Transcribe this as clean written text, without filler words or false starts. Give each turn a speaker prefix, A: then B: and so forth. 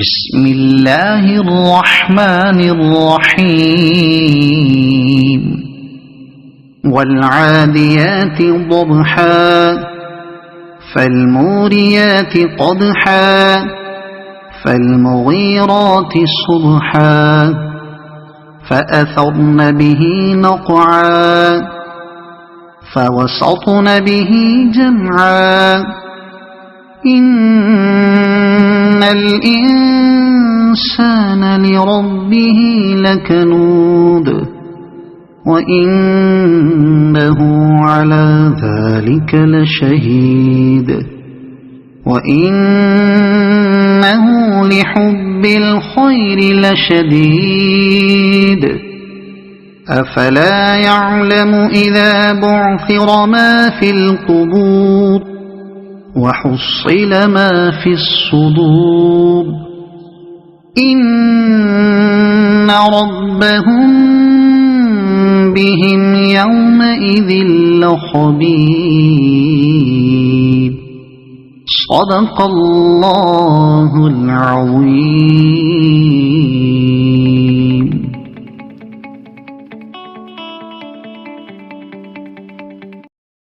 A: بسم الله الرحمن الرحيم والعاديات ضبحا فالموريات قدحا فالمغيرات صبحا فأثرن به نقعا فوسطن به جمعا إن الإنسان لربه لكنود وإنه على ذلك لشهيد وإنه لحب الخير لشديد أفلا يعلم إذا بعثر ما في القبور وحصل ما في الصدور إن ربهم بهم يومئذ لخبير صدق الله العظيم.